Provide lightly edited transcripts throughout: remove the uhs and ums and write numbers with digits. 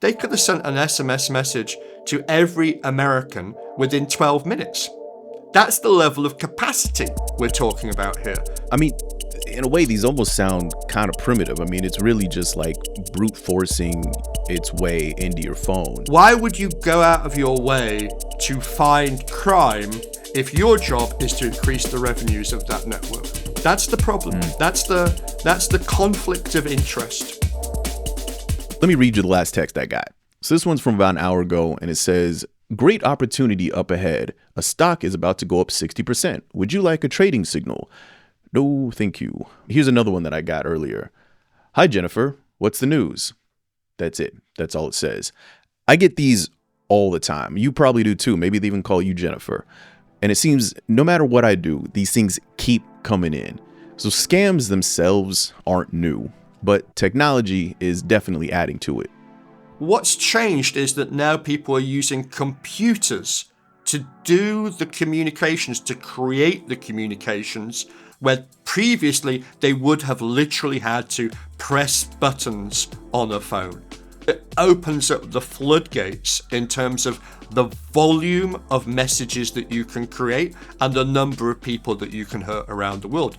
They could have sent an SMS message to every American within 12 minutes. That's the level of capacity we're talking about here. I mean, in a way, these almost sound kind of primitive. I mean, it's really just like brute forcing its way into your phone. Why would you go out of your way to find crime if your job is to increase the revenues of that network? That's the problem. That's the conflict of interest. Let me read you the last text I got. So this one's from about an hour ago, and it says, "Great opportunity up ahead. A stock is about to go up 60%. Would you like a trading signal?" No, thank you. Here's another one that I got earlier. "Hi, Jennifer. What's the news?" That's it. That's all it says. I get these all the time. You probably do too. Maybe they even call you Jennifer. And it seems no matter what I do, these things keep coming in. So scams themselves aren't new, but technology is definitely adding to it. What's changed is that now people are using computers to do the communications, to create the communications, where previously they would have literally had to press buttons on a phone. It opens up the floodgates in terms of the volume of messages that you can create and the number of people that you can hurt around the world.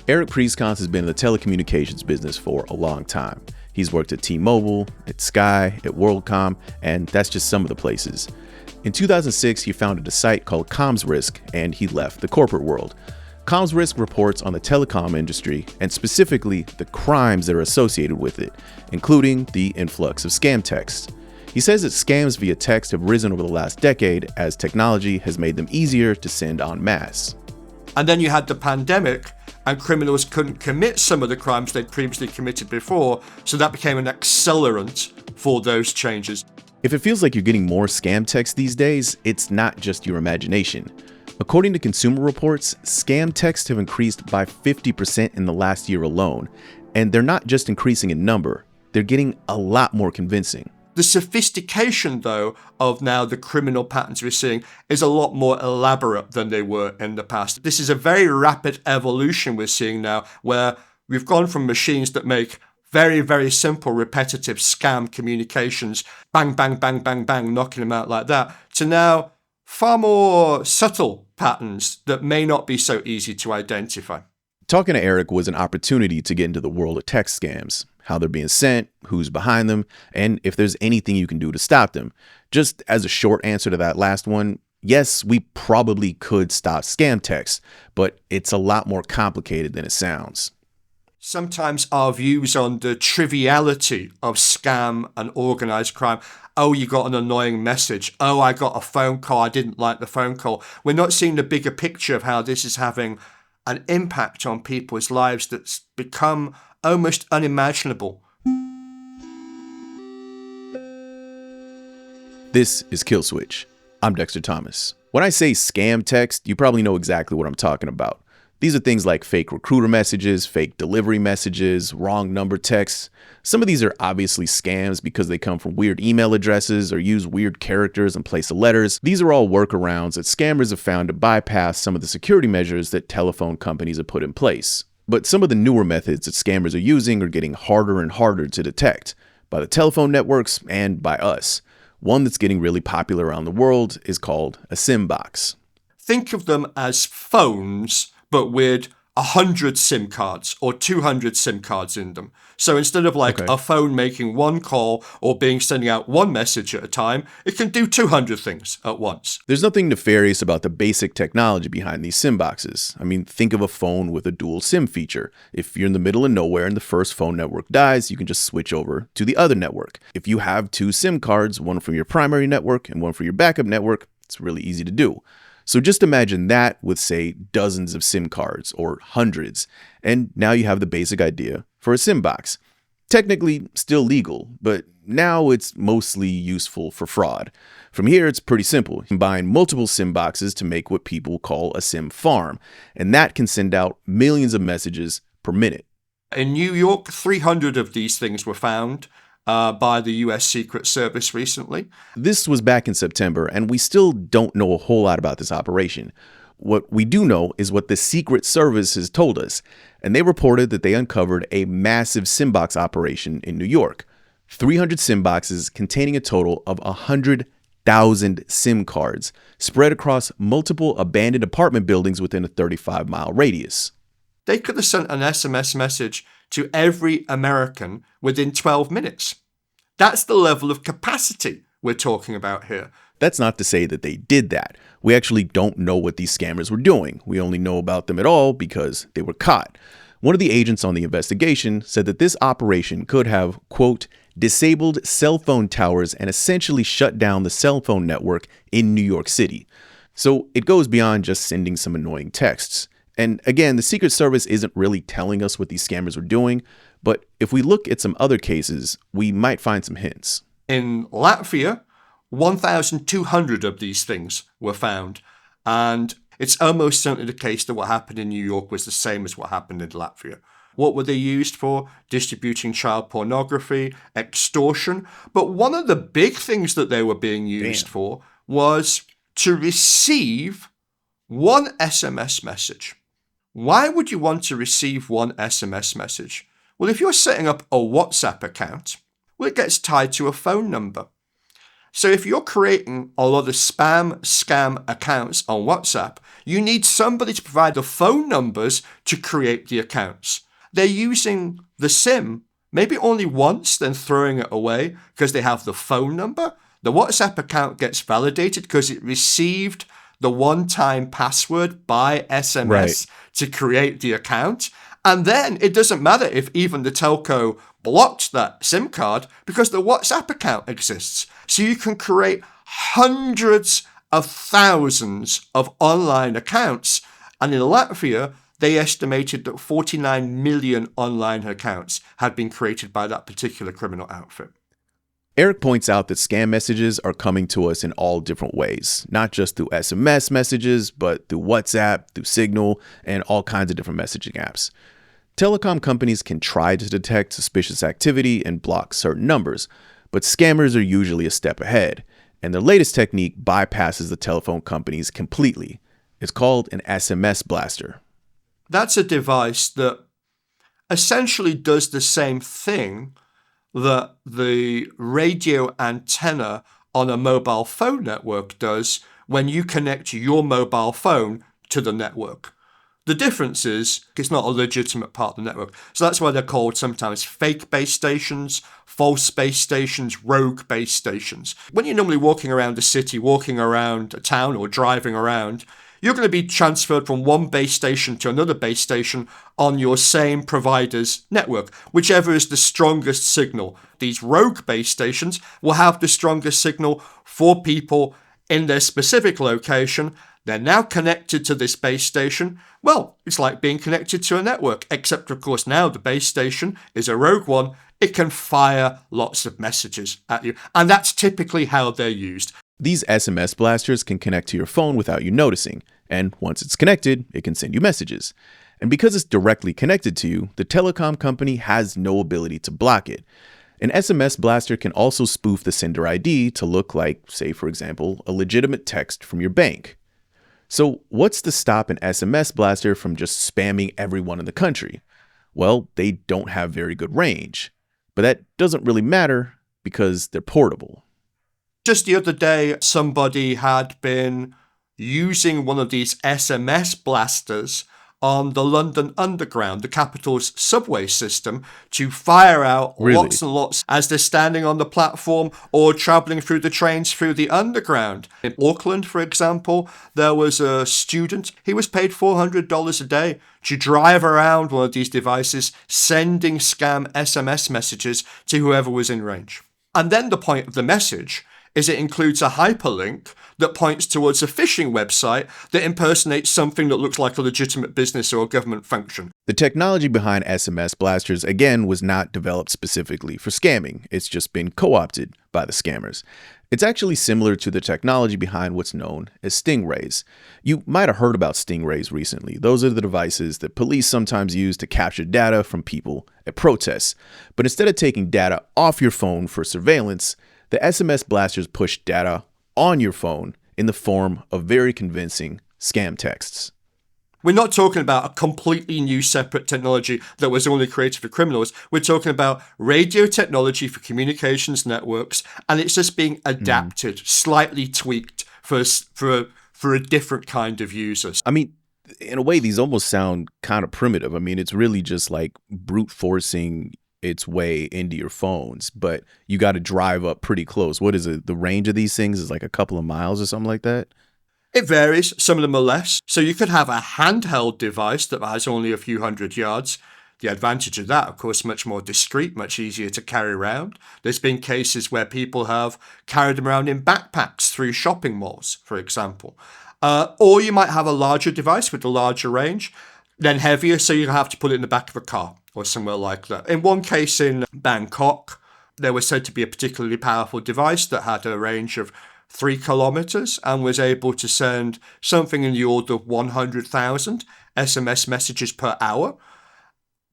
Eric Prieskorn has been in the telecommunications business for a long time. He's worked at T-Mobile, at Sky, at WorldCom, and that's just some of the places. In 2006, he founded a site called CommsRisk, and he left the corporate world. CommsRisk reports on the telecom industry, and specifically the crimes that are associated with it, including the influx of scam texts. He says that scams via text have risen over the last decade as technology has made them easier to send en masse. And then you had the pandemic, and criminals couldn't commit some of the crimes they'd previously committed before, so that became an accelerant for those changes. If it feels like you're getting more scam texts these days, it's not just your imagination. According to Consumer Reports, scam texts have increased by 50% in the last year alone, and they're not just increasing in number, they're getting a lot more convincing. The sophistication, though, of now the criminal patterns we're seeing is a lot more elaborate than they were in the past. This is a very rapid evolution we're seeing now, where we've gone from machines that make very, very simple, repetitive scam communications, bang, bang, bang, bang, bang, knocking them out like that, to now far more subtle patterns that may not be so easy to identify. Talking to Eric was an opportunity to get into the world of text scams, how they're being sent, who's behind them, and if there's anything you can do to stop them. Just as a short answer to that last one, yes, we probably could stop scam texts, but it's a lot more complicated than it sounds. Sometimes our views on the triviality of scam and organized crime, oh, you got an annoying message, oh, I got a phone call, I didn't like the phone call. We're not seeing the bigger picture of how this is having an impact on people's lives that's become almost unimaginable. This is Kill Switch. I'm Dexter Thomas. When I say scam text, you probably know exactly what I'm talking about. These are things like fake recruiter messages, fake delivery messages, wrong number texts. Some of these are obviously scams because they come from weird email addresses or use weird characters in place of letters. These are all workarounds that scammers have found to bypass some of the security measures that telephone companies have put in place. But some of the newer methods that scammers are using are getting harder and harder to detect by the telephone networks and by us. One that's getting really popular around the world is called a SIM box. Think of them as phones, but with 100 SIM cards or 200 SIM cards in them. So instead of a phone making one call or sending out one message at a time, it can do 200 things at once. There's nothing nefarious about the basic technology behind these SIM boxes. I mean, think of a phone with a dual SIM feature. If you're in the middle of nowhere and the first phone network dies, you can just switch over to the other network. If you have two SIM cards, one from your primary network and one for your backup network, it's really easy to do. So just imagine that with, say, dozens of SIM cards or hundreds, and now you have the basic idea for a SIM box. Technically still legal, but now it's mostly useful for fraud. From here, it's pretty simple. You combine multiple SIM boxes to make what people call a SIM farm, and that can send out millions of messages per minute. In New York, 300 of these things were found by the US Secret Service recently. This was back in September, and we still don't know a whole lot about this operation. What we do know is what the Secret Service has told us, and they reported that they uncovered a massive SIM box operation in New York. 300 SIM boxes containing a total of 100,000 SIM cards spread across multiple abandoned apartment buildings within a 35-mile radius. They could have sent an SMS message to every American within 12 minutes. That's the level of capacity we're talking about here. That's not to say that they did that. We actually don't know what these scammers were doing. We only know about them at all because they were caught. One of the agents on the investigation said that this operation could have, quote, disabled cell phone towers and essentially shut down the cell phone network in New York City. So it goes beyond just sending some annoying texts. And again, the Secret Service isn't really telling us what these scammers were doing, but if we look at some other cases, we might find some hints. In Latvia, 1,200 of these things were found, and it's almost certainly the case that what happened in New York was the same as what happened in Latvia. What were they used for? Distributing child pornography, extortion. But one of the big things that they were being used for was to receive one SMS message. Why would you want to receive one SMS message? Well, if you're setting up a WhatsApp account, well, it gets tied to a phone number. So if you're creating a lot of spam, scam accounts on WhatsApp, you need somebody to provide the phone numbers to create the accounts. They're using the SIM maybe only once, then throwing it away because they have the phone number. The WhatsApp account gets validated because it received the one-time password by SMS to create the account. And then it doesn't matter if even the telco blocked that SIM card because the WhatsApp account exists. So you can create hundreds of thousands of online accounts. And in Latvia, they estimated that 49 million online accounts had been created by that particular criminal outfit. Eric points out that scam messages are coming to us in all different ways, not just through SMS messages, but through WhatsApp, through Signal, and all kinds of different messaging apps. Telecom companies can try to detect suspicious activity and block certain numbers, but scammers are usually a step ahead, and their latest technique bypasses the telephone companies completely. It's called an SMS blaster. That's a device that essentially does the same thing that the radio antenna on a mobile phone network does when you connect your mobile phone to the network. The difference is it's not a legitimate part of the network. So that's why they're called sometimes fake base stations, false base stations, rogue base stations. When you're normally walking around a city, walking around a town or driving around, you're going to be transferred from one base station to another base station on your same provider's network, whichever is the strongest signal. These rogue base stations will have the strongest signal for people in their specific location. They're now connected to this base station. Well, it's like being connected to a network, except of course now the base station is a rogue one. It can fire lots of messages at you. And that's typically how they're used. These SMS blasters can connect to your phone without you noticing, and once it's connected, it can send you messages. And because it's directly connected to you, the telecom company has no ability to block it. An SMS blaster can also spoof the sender ID to look like, say for example, a legitimate text from your bank. So what's to stop an SMS blaster from just spamming everyone in the country? Well, they don't have very good range, but that doesn't really matter because they're portable. Just the other day, somebody had been using one of these SMS blasters on the London Underground, the capital's subway system, to fire out lots and lots as they're standing on the platform or traveling through the trains through the underground. In Auckland, for example, there was a student. He was paid $400 a day to drive around one of these devices, sending scam SMS messages to whoever was in range. And then the point of the message is it includes a hyperlink that points towards a phishing website that impersonates something that looks like a legitimate business or a government function. The technology behind SMS blasters, again, was not developed specifically for scamming. It's just been co-opted by the scammers. It's actually similar to the technology behind what's known as stingrays. You might have heard about stingrays recently. Those are the devices that police sometimes use to capture data from people at protests. But instead of taking data off your phone for surveillance, the SMS blasters push data on your phone in the form of very convincing scam texts. We're not talking about a completely new separate technology that was only created for criminals. We're talking about radio technology for communications networks, and it's just being adapted, slightly tweaked for a different kind of users. I mean, in a way, these almost sound kind of primitive. I mean, it's really just like brute forcing its way into your phones, but you got to drive up pretty close. What is it? The range of these things is like a couple of miles or something like that? It varies. Some of them are less. So you could have a handheld device that has only a few hundred yards. The advantage of that, of course, much more discreet, much easier to carry around. There's been cases where people have carried them around in backpacks through shopping malls, for example. Or you might have a larger device with a larger range, then heavier, so you have to put it in the back of a car or somewhere like that. In one case in Bangkok, there was said to be a particularly powerful device that had a range of 3 kilometers and was able to send something in the order of 100,000 SMS messages per hour.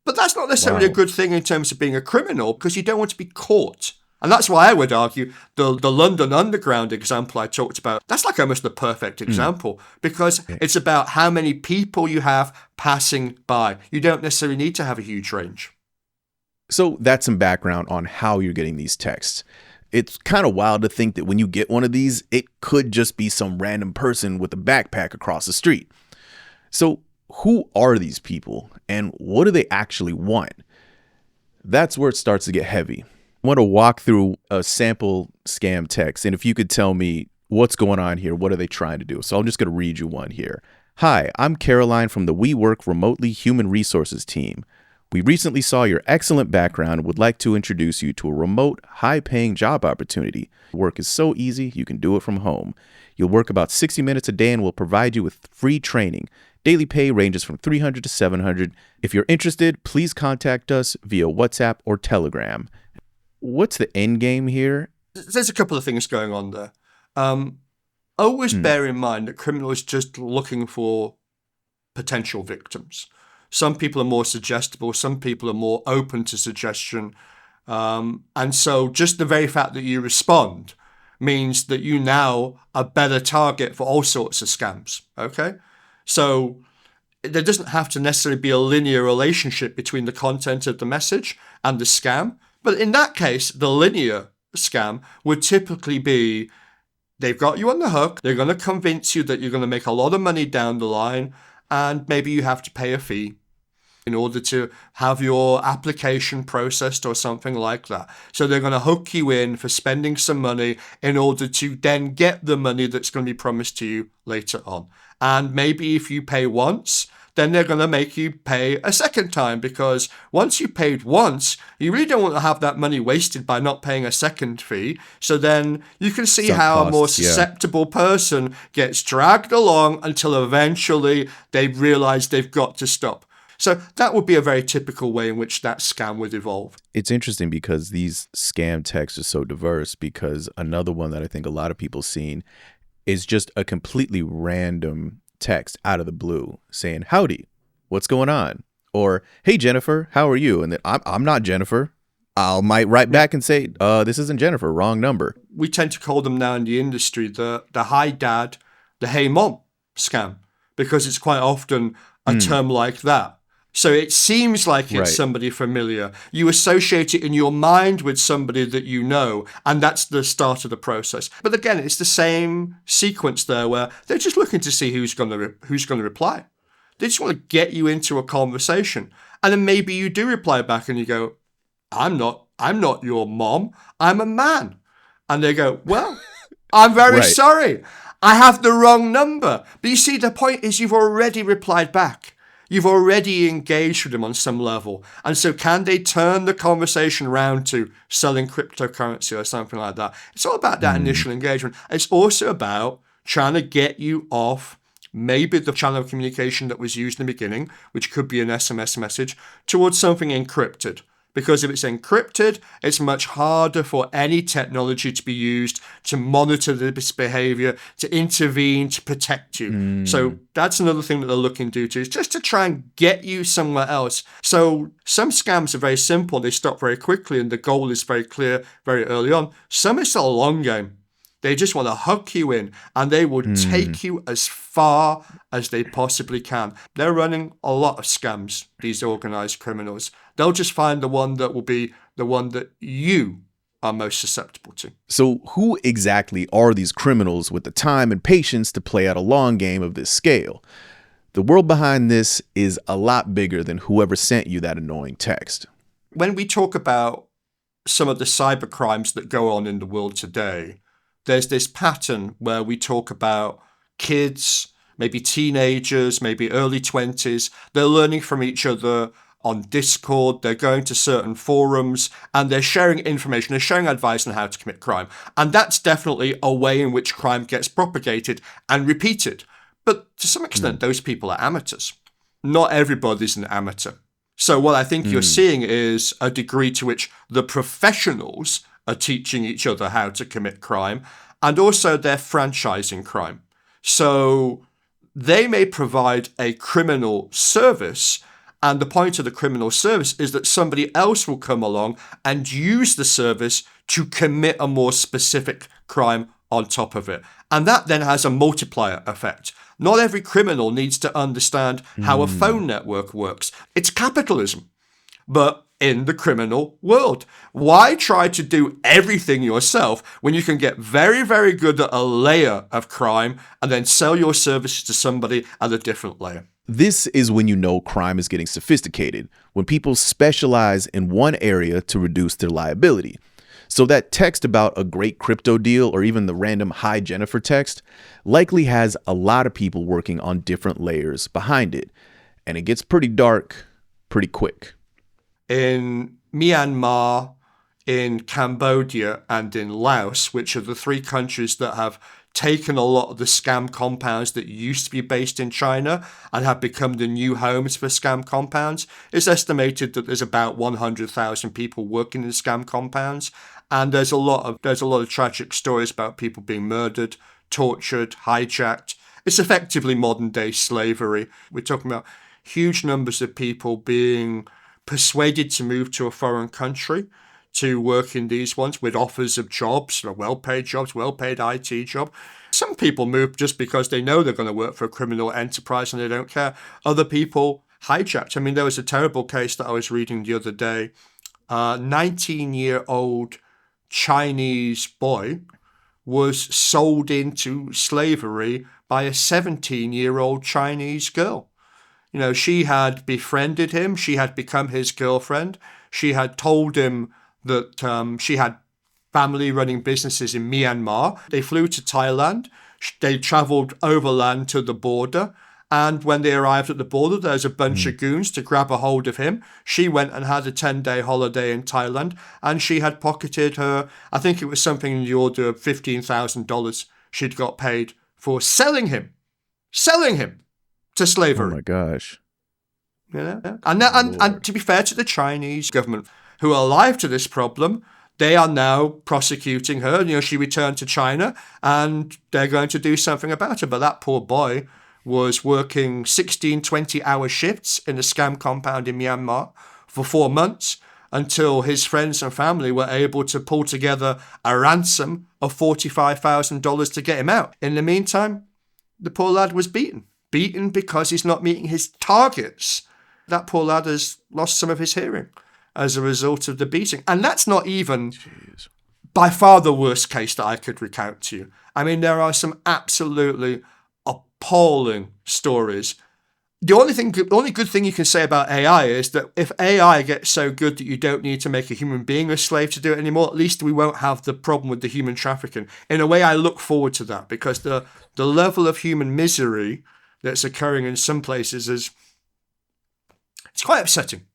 But that's not necessarily a good thing in terms of being a criminal, because you don't want to be caught. And that's why I would argue the London Underground example I talked about, that's like almost the perfect example, because it's about how many people you have passing by. You don't necessarily need to have a huge range. So that's some background on how you're getting these texts. It's kind of wild to think that when you get one of these, it could just be some random person with a backpack across the street. So who are these people and what do they actually want? That's where it starts to get heavy. I want to walk through a sample scam text, and if you could tell me what's going on here, what are they trying to do? So I'm just going to read you one here. Hi, I'm Caroline from the We Work Remotely Human Resources team. We recently saw your excellent background and would like to introduce you to a remote, high-paying job opportunity. Work is so easy, you can do it from home. You'll work about 60 minutes a day and we'll provide you with free training. Daily pay ranges from $300 to $700. If you're interested, please contact us via WhatsApp or Telegram. What's the end game here? There's a couple of things going on there. Always bear in mind that criminals are just looking for potential victims. Some people are more suggestible. Some people are more open to suggestion. And so just the very fact that you respond means that you now are a better target for all sorts of scams. Okay? So there doesn't have to necessarily be a linear relationship between the content of the message and the scam. But in that case, the linear scam would typically be they've got you on the hook. They're going to convince you that you're going to make a lot of money down the line, and maybe you have to pay a fee in order to have your application processed or something like that. So they're going to hook you in for spending some money in order to then get the money that's going to be promised to you later on. And maybe if you pay once, then they're going to make you pay a second time, because once you paid once, you really don't want to have that money wasted by not paying a second fee. So then you can see how a more susceptible person gets dragged along until eventually they realize they've got to stop. So that would be a very typical way in which that scam would evolve. It's interesting because these scam texts are so diverse, because another one that I think a lot of people seen is just a completely random text out of the blue saying, howdy, what's going on? Or, hey, Jennifer, how are you? And then I'm not Jennifer. I might write back and say, this isn't Jennifer, wrong number. We tend to call them now in the industry the hi dad, the hey mom scam, because it's quite often a term like that. So it seems like it's somebody familiar. You associate it in your mind with somebody that you know, and that's the start of the process. But again, it's the same sequence there where they're just looking to see who's going to reply. They just want to get you into a conversation. And then maybe you do reply back and you go, I'm not your mom, I'm a man. And they go, well, I'm very sorry. I have the wrong number. But you see, the point is you've already replied back. You've already engaged with them on some level. And so can they turn the conversation around to selling cryptocurrency or something like that? It's all about that initial engagement. It's also about trying to get you off maybe the channel of communication that was used in the beginning, which could be an SMS message, towards something encrypted. Because if it's encrypted, it's much harder for any technology to be used to monitor this behavior, to intervene, to protect you. So that's another thing that they're looking to do, is just to try and get you somewhere else. So some scams are very simple. They stop very quickly and the goal is very clear very early on. Some it's a long game. They just want to hook you in, and they will take you as far as they possibly can. They're running a lot of scams, these organized criminals. They'll just find the one that will be the one that you are most susceptible to. So who exactly are these criminals with the time and patience to play out a long game of this scale? The world behind this is a lot bigger than whoever sent you that annoying text. When we talk about some of the cyber crimes that go on in the world today, there's this pattern where we talk about kids, maybe teenagers, maybe early 20s. They're learning from each other on Discord, they're going to certain forums, and they're sharing information, they're sharing advice on how to commit crime. And that's definitely a way in which crime gets propagated and repeated. But to some extent, those people are amateurs. Not everybody's an amateur. So what I think you're seeing is a degree to which the professionals are teaching each other how to commit crime, and also they're franchising crime. So they may provide a criminal service, and the point of the criminal service is that somebody else will come along and use the service to commit a more specific crime on top of it. And that then has a multiplier effect. Not every criminal needs to understand how a phone network works. It's capitalism, but in the criminal world. Why try to do everything yourself when you can get very, very good at a layer of crime and then sell your services to somebody at a different layer? This is when you know crime is getting sophisticated, when people specialize in one area to reduce their liability. So that text about a great crypto deal or even the random "Hi Jennifer" text likely has a lot of people working on different layers behind it. And it gets pretty dark pretty quick. In Myanmar, in Cambodia, and in Laos, which are the three countries that have taken a lot of the scam compounds that used to be based in China and have become the new homes for scam compounds, it's estimated that there's about 100,000 people working in scam compounds, and there's a lot of tragic stories about people being murdered, tortured, hijacked. It's effectively modern day slavery. We're talking about huge numbers of people being persuaded to move to a foreign country to work in these ones with offers of jobs, well-paid jobs, well-paid IT job. Some people move just because they know they're going to work for a criminal enterprise and they don't care. Other people hijacked. I mean, there was a terrible case that I was reading the other day. A 19-year-old Chinese boy was sold into slavery by a 17-year-old Chinese girl. You know, she had befriended him. She had become his girlfriend. She had told him that she had family running businesses in Myanmar. They flew to Thailand. They traveled overland to the border. And when they arrived at the border, there's a bunch of goons to grab a hold of him. She went and had a 10-day holiday in Thailand. And she had pocketed her, I think it was something in the order of $15,000 she'd got paid for selling him to slavery. Oh my gosh. You know? And to be fair to the Chinese government, who are alive to this problem, they are now prosecuting her. You know, she returned to China and they're going to do something about it. But that poor boy was working 16, 20-hour shifts in a scam compound in Myanmar for 4 months until his friends and family were able to pull together a ransom of $45,000 to get him out. In the meantime, the poor lad was beaten because he's not meeting his targets. That poor lad has lost some of his hearing as a result of the beating. And that's not even by far the worst case that I could recount to you. I mean, there are some absolutely appalling stories. The only good thing you can say about AI is that if AI gets so good that you don't need to make a human being a slave to do it anymore, at least we won't have the problem with the human trafficking. In a way, I look forward to that because the level of human misery that's occurring in some places it's quite upsetting.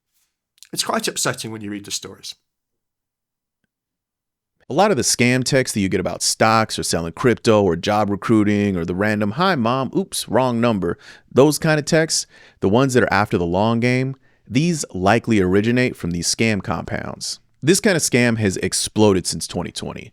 It's quite upsetting when you read the stories. A lot of the scam texts that you get about stocks or selling crypto or job recruiting or the random "Hi mom, oops, wrong number," those kind of texts, the ones that are after the long game, these likely originate from these scam compounds. This kind of scam has exploded since 2020.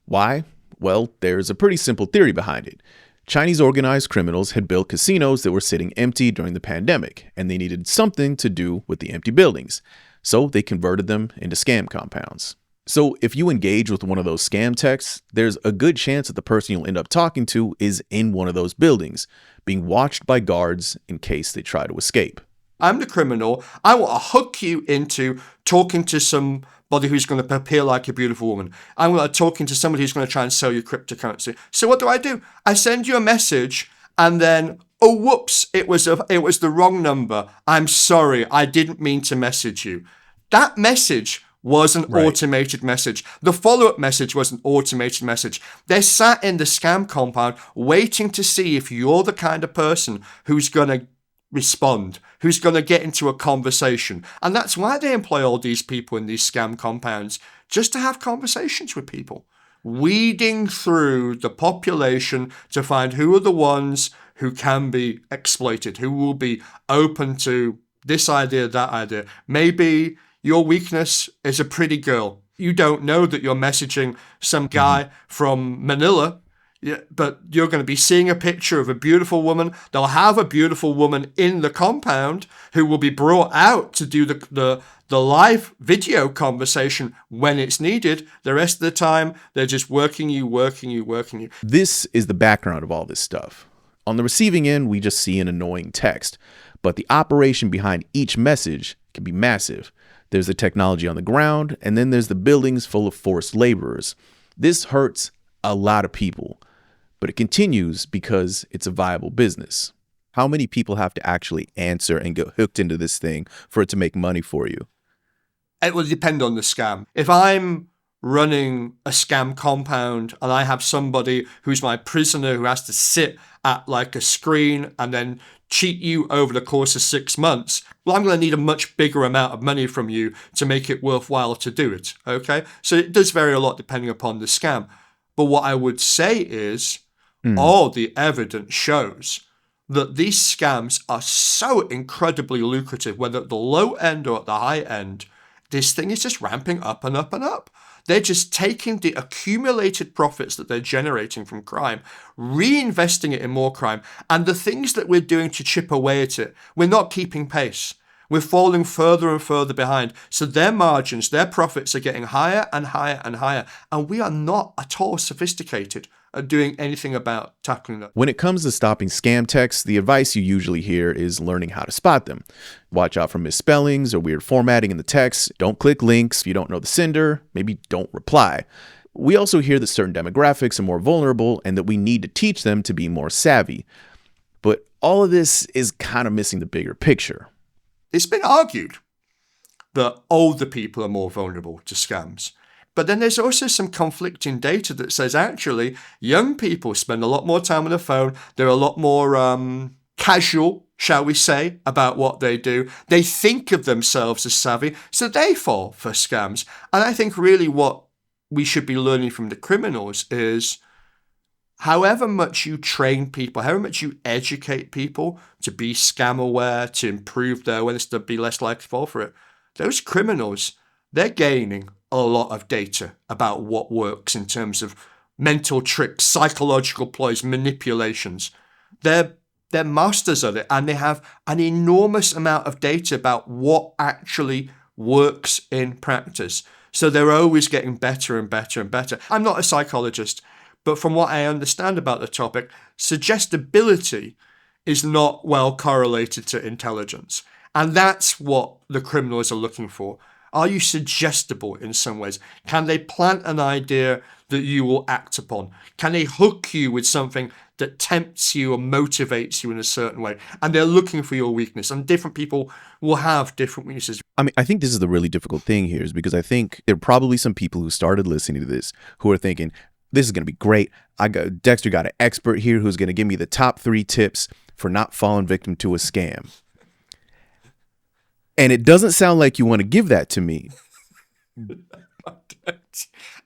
Why? Well, there's a pretty simple theory behind it. Chinese organized criminals had built casinos that were sitting empty during the pandemic, and they needed something to do with the empty buildings. So they converted them into scam compounds. So if you engage with one of those scam texts, there's a good chance that the person you'll end up talking to is in one of those buildings, being watched by guards in case they try to escape. I'm the criminal. I want to hook you into talking to somebody who's going to appear like a beautiful woman. I'm going to talking to somebody who's going to try and sell you cryptocurrency. So what do? I send you a message and then, oh, whoops, it was the wrong number. I'm sorry. I didn't mean to message you. That message was an automated message. The follow-up message was an automated message. They're sat in the scam compound waiting to see if you're the kind of person who's going to respond, who's going to get into a conversation. And that's why they employ all these people in these scam compounds, just to have conversations with people, weeding through the population to find who are the ones who can be exploited, who will be open to this idea, that idea. Maybe your weakness is a pretty girl. You don't know that you're messaging some guy from Manila, but you're going to be seeing a picture of a beautiful woman. They'll have a beautiful woman in the compound who will be brought out to do the live video conversation when it's needed. The rest of the time, they're just working you. This is the background of all this stuff. On the receiving end, we just see an annoying text, but the operation behind each message can be massive. There's the technology on the ground, and then there's the buildings full of forced laborers. This hurts a lot of people, but it continues because it's a viable business. How many people have to actually answer and get hooked into this thing for it to make money for you? It will depend on the scam. If I'm running a scam compound and I have somebody who's my prisoner who has to sit at like a screen and then cheat you over the course of 6 months, well, I'm going to need a much bigger amount of money from you to make it worthwhile to do it, okay? So it does vary a lot depending upon the scam. But what I would say is all the evidence shows that these scams are so incredibly lucrative, whether at the low end or at the high end. This thing is just ramping up and up and up. They're just taking the accumulated profits that they're generating from crime, reinvesting it in more crime, and the things that we're doing to chip away at it, we're not keeping pace. We're falling further and further behind. So their margins, their profits are getting higher and higher and higher, and we are not at all sophisticated at doing anything about tackling that. When it comes to stopping scam texts, the advice you usually hear is learning how to spot them. Watch out for misspellings or weird formatting in the text. Don't click links if you don't know the sender. Maybe don't reply. We also hear that certain demographics are more vulnerable and that we need to teach them to be more savvy. But all of this is kind of missing the bigger picture. It's been argued that older people are more vulnerable to scams. But then there's also some conflicting data that says actually young people spend a lot more time on the phone. They're a lot more casual, shall we say, about what they do. They think of themselves as savvy, so they fall for scams. And I think really what we should be learning from the criminals is however much you train people, however much you educate people to be scam aware, to improve their awareness, to be less likely to fall for it, those criminals, they're gaining a lot of data about what works in terms of mental tricks, psychological ploys, manipulations. They're masters of it, and they have an enormous amount of data about what actually works in practice. So they're always getting better and better and better. I'm not a psychologist, but from what I understand about the topic, suggestibility is not well correlated to intelligence. And that's what the criminals are looking for. Are you suggestible in some ways? Can they plant an idea that you will act upon? Can they hook you with something that tempts you or motivates you in a certain way? And they're looking for your weakness. And different people will have different weaknesses. I mean, I think this is the really difficult thing here is because I think there are probably some people who started listening to this who are thinking, this is going to be great. Dexter got an expert here who's going to give me the top 3 tips for not falling victim to a scam. And it doesn't sound like you want to give that to me.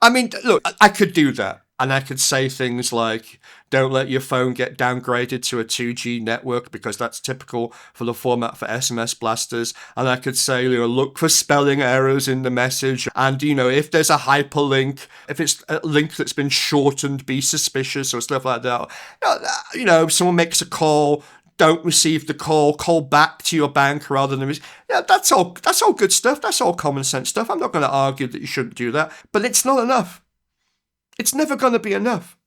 I mean, look, I could do that. And I could say things like, don't let your phone get downgraded to a 2G network because that's typical for the format for SMS blasters. And I could say, look for spelling errors in the message. And, if there's a hyperlink, if it's a link that's been shortened, be suspicious or stuff like that. If someone makes a call, don't receive the call back to your bank rather than yeah, that's all good stuff. That's all common sense stuff. I'm not going to argue that you shouldn't do that, but it's not enough. It's never going to be enough.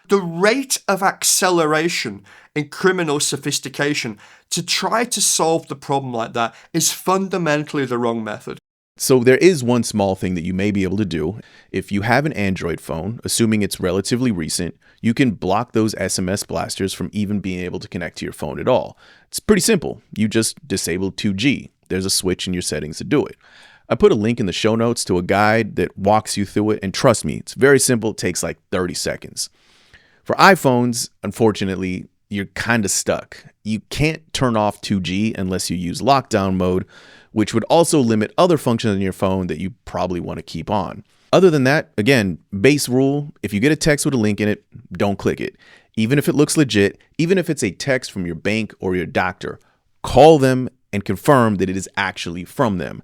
The rate of acceleration in criminal sophistication to try to solve the problem like that is fundamentally the wrong method. So there is one small thing that you may be able to do. If you have an Android phone, assuming it's relatively recent, you can block those SMS blasters from even being able to connect to your phone at all. It's pretty simple. You just disable 2G. There's a switch in your settings to do it. I put a link in the show notes to a guide that walks you through it, and trust me, it's very simple. It takes like 30 seconds. For iPhones, unfortunately, you're kind of stuck. You can't turn off 2G unless you use lockdown mode, which would also limit other functions on your phone that you probably want to keep on. Other than that, again, base rule, if you get a text with a link in it, don't click it. Even if it looks legit, even if it's a text from your bank or your doctor, call them and confirm that it is actually from them.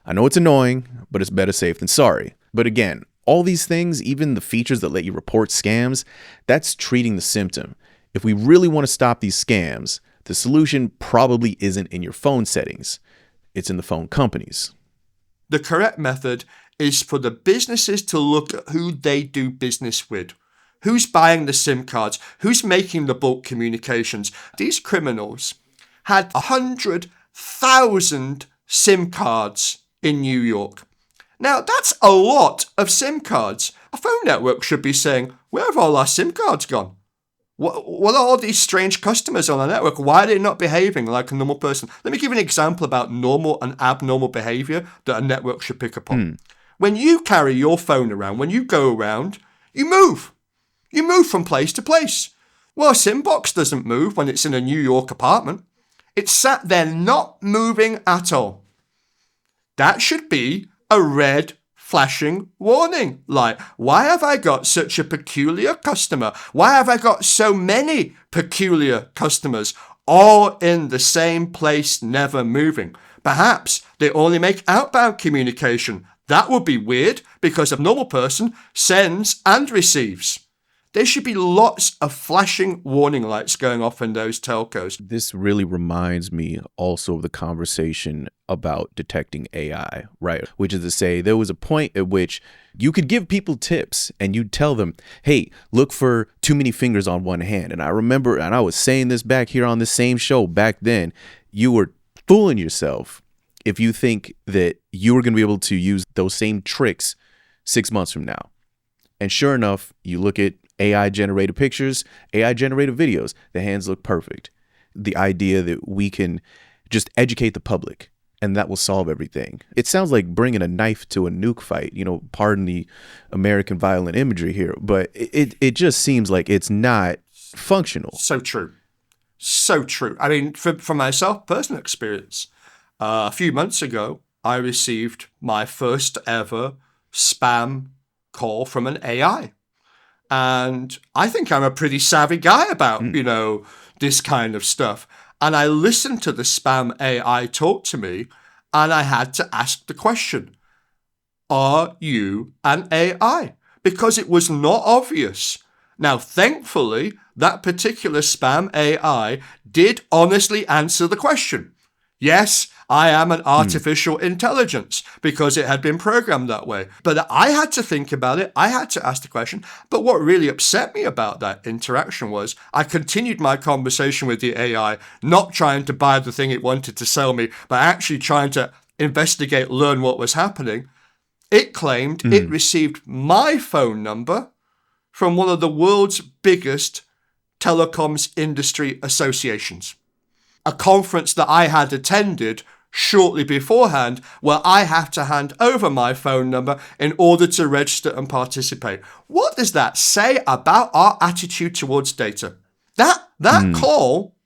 I know it's annoying, but it's better safe than sorry. But again, all these things, even the features that let you report scams, that's treating the symptom. If we really want to stop these scams, the solution probably isn't in your phone settings. It's in the phone companies. The correct method is for the businesses to look at who they do business with. Who's buying the SIM cards? Who's making the bulk communications? These criminals had 100,000 SIM cards in New York. Now, that's a lot of SIM cards. A phone network should be saying, where have all our SIM cards gone? What are all these strange customers on our network? Why are they not behaving like a normal person? Let me give you an example about normal and abnormal behavior that a network should pick up on. When you carry your phone around, when you go around, you move. You move from place to place. Well, a SIM box doesn't move when it's in a New York apartment. It's sat there not moving at all. That should be a red flashing warning. Like, why have I got such a peculiar customer? Why have I got so many peculiar customers all in the same place, never moving? Perhaps they only make outbound communication. That would be weird because a normal person sends and receives. There should be lots of flashing warning lights going off in those telcos. This really reminds me also of the conversation about detecting AI, right? Which is to say, there was a point at which you could give people tips and you'd tell them, hey, look for too many fingers on one hand. And I remember, and I was saying this back here on the same show back then, you were fooling yourself if you think that you were going to be able to use those same tricks 6 months from now. And sure enough, you look at AI generated pictures, AI generated videos, the hands look perfect. The idea that we can just educate the public and that will solve everything. It sounds like bringing a knife to a nuke fight, pardon the American violent imagery here, but it just seems like it's not functional. So true. So true. I mean, for myself, personal experience, a few months ago, I received my first ever spam call from an AI. And I think I'm a pretty savvy guy about, this kind of stuff. And I listened to the spam AI talk to me, and I had to ask the question, are you an AI? Because it was not obvious. Now, thankfully, that particular spam AI did honestly answer the question. Yes, I am an artificial intelligence because it had been programmed that way. But I had to think about it. I had to ask the question. But what really upset me about that interaction was I continued my conversation with the AI, not trying to buy the thing it wanted to sell me, but actually trying to investigate, learn what was happening. It claimed it received my phone number from one of the world's biggest telecoms industry associations. A conference that I had attended shortly beforehand where I have to hand over my phone number in order to register and participate. What does that say about our attitude towards data? That call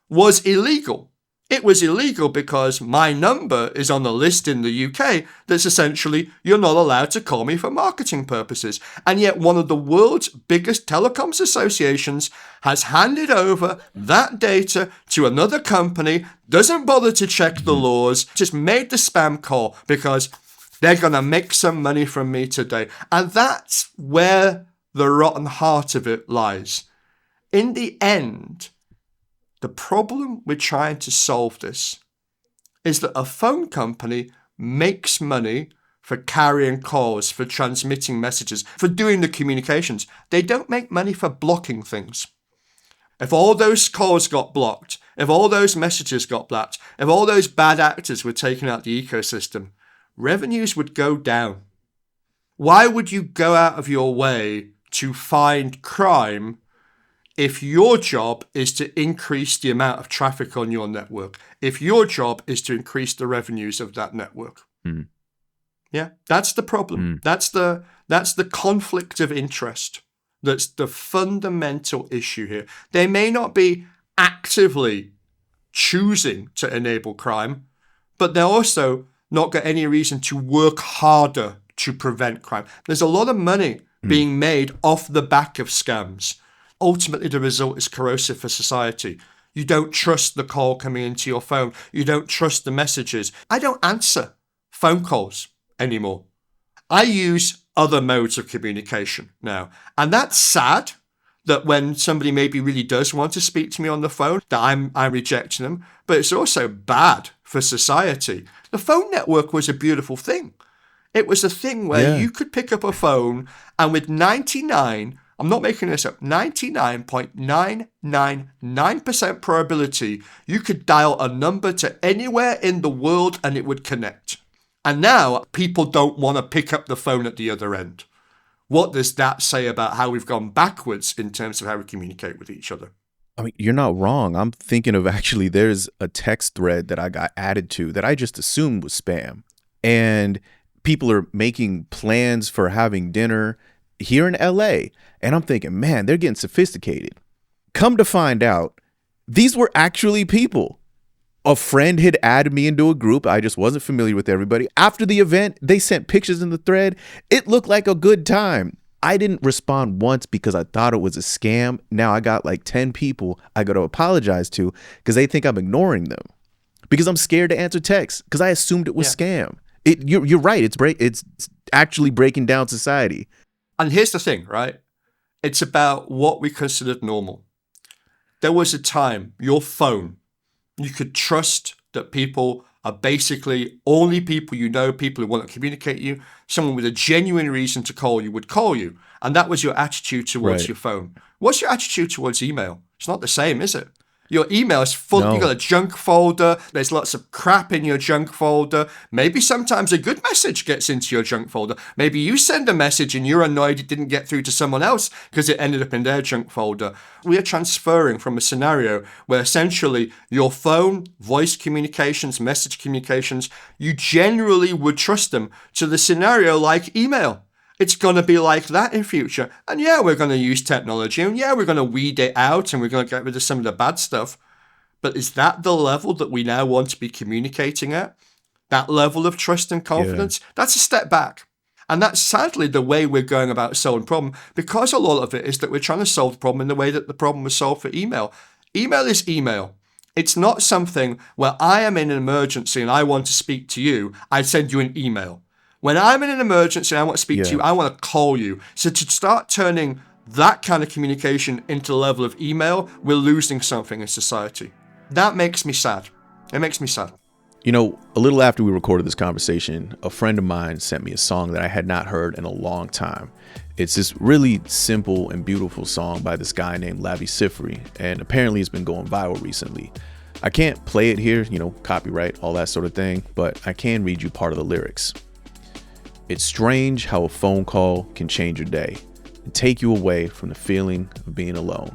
was illegal. It was illegal because my number is on the list in the UK that's essentially you're not allowed to call me for marketing purposes. And yet one of the world's biggest telecoms associations has handed over that data to another company, doesn't bother to check the laws, just made the spam call because they're going to make some money from me today. And that's where the rotten heart of it lies. In the end, The problem with trying to solve this is that a phone company makes money for carrying calls, for transmitting messages, for doing the communications. They don't make money for blocking things. If all those calls got blocked, if all those messages got blocked, if all those bad actors were taken out the ecosystem, revenues would go down. Why would you go out of your way to find crime if your job is to increase the amount of traffic on your network, if your job is to increase the revenues of that network? Yeah, that's the problem. That's the conflict of interest. That's the fundamental issue here. They may not be actively choosing to enable crime, but they're also not got any reason to work harder to prevent crime. There's a lot of money being made off the back of scams. Ultimately, the result is corrosive for society. You don't trust the call coming into your phone. You don't trust the messages. I don't answer phone calls anymore. I use other modes of communication now. And that's sad that when somebody maybe really does want to speak to me on the phone, that I'm rejecting them. But it's also bad for society. The phone network was a beautiful thing. It was a thing where you could pick up a phone and with 99, I'm not making this up, 99.999% probability, you could dial a number to anywhere in the world and it would connect. And now people don't want to pick up the phone at the other end. What does that say about how we've gone backwards in terms of how we communicate with each other? I mean, you're not wrong. I'm thinking of actually, there's a text thread that I got added to that I just assumed was spam. And people are making plans for having dinner here in LA. And I'm thinking, man, they're getting sophisticated. Come to find out, these were actually people. A friend had added me into a group. I just wasn't familiar with everybody. After the event, they sent pictures in the thread. It looked like a good time. I didn't respond once because I thought it was a scam. Now I got like 10 people I got to apologize to because they think I'm ignoring them. Because I'm scared to answer texts because I assumed it was scam. You're right. It's actually breaking down society. And here's the thing, right? It's about what we considered normal. There was a time, your phone, you could trust that people are basically only people you know, people who want to communicate you. Someone with a genuine reason to call you would call you. And that was your attitude towards your phone. What's your attitude towards email? It's not the same, is it? Your email is full. No. You got a junk folder. There's lots of crap in your junk folder. Maybe sometimes a good message gets into your junk folder. Maybe you send a message and you're annoyed it didn't get through to someone else because it ended up in their junk folder. We are transferring from a scenario where essentially your phone, voice communications, message communications, you generally would trust them, to the scenario like email. It's going to be like that in future. And yeah, we're going to use technology, and yeah, we're going to weed it out, and we're going to get rid of some of the bad stuff. But is that the level that we now want to be communicating at? That level of trust and confidence? Yeah. That's a step back. And that's sadly the way we're going about solving the problem, because a lot of it is that we're trying to solve the problem in the way that the problem was solved for email. Email is email. It's not something where I am in an emergency and I want to speak to you, I send you an email. When I'm in an emergency and I want to speak to you, I want to call you. So to start turning that kind of communication into the level of email, we're losing something in society. That makes me sad. It makes me sad. You know, a little after we recorded this conversation, a friend of mine sent me a song that I had not heard in a long time. It's this really simple and beautiful song by this guy named Lavi Sifri, and apparently it's been going viral recently. I can't play it here, you know, copyright, all that sort of thing, but I can read you part of the lyrics. It's strange how a phone call can change your day and take you away from the feeling of being alone.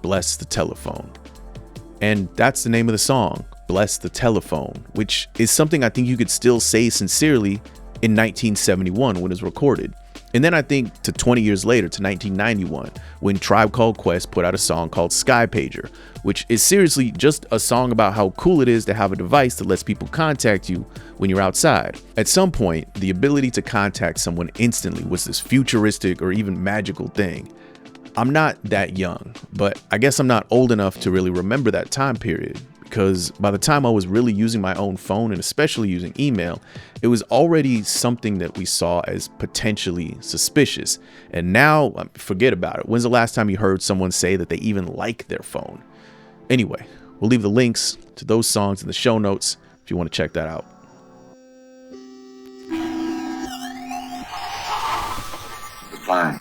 Bless the telephone. And that's the name of the song, Bless the Telephone, which is something I think you could still say sincerely in 1971 when it was recorded. And then I think to 20 years later, to 1991, when Tribe Called Quest put out a song called Sky Pager, which is seriously just a song about how cool it is to have a device that lets people contact you when you're outside. At some point, the ability to contact someone instantly was this futuristic or even magical thing. I'm not that young, but I guess I'm not old enough to really remember that time period, because by the time I was really using my own phone and especially using email, it was already something that we saw as potentially suspicious. And now, forget about it. When's the last time you heard someone say that they even like their phone? Anyway, we'll leave the links to those songs in the show notes if you want to check that out. Fine.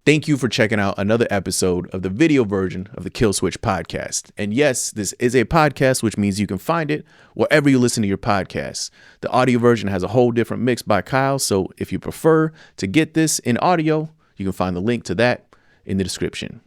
Thank you for checking out another episode of the video version of the Kill Switch podcast. And yes, this is a podcast, which means you can find it wherever you listen to your podcasts. The audio version has a whole different mix by Kyle, so if you prefer to get this in audio, you can find the link to that in the description.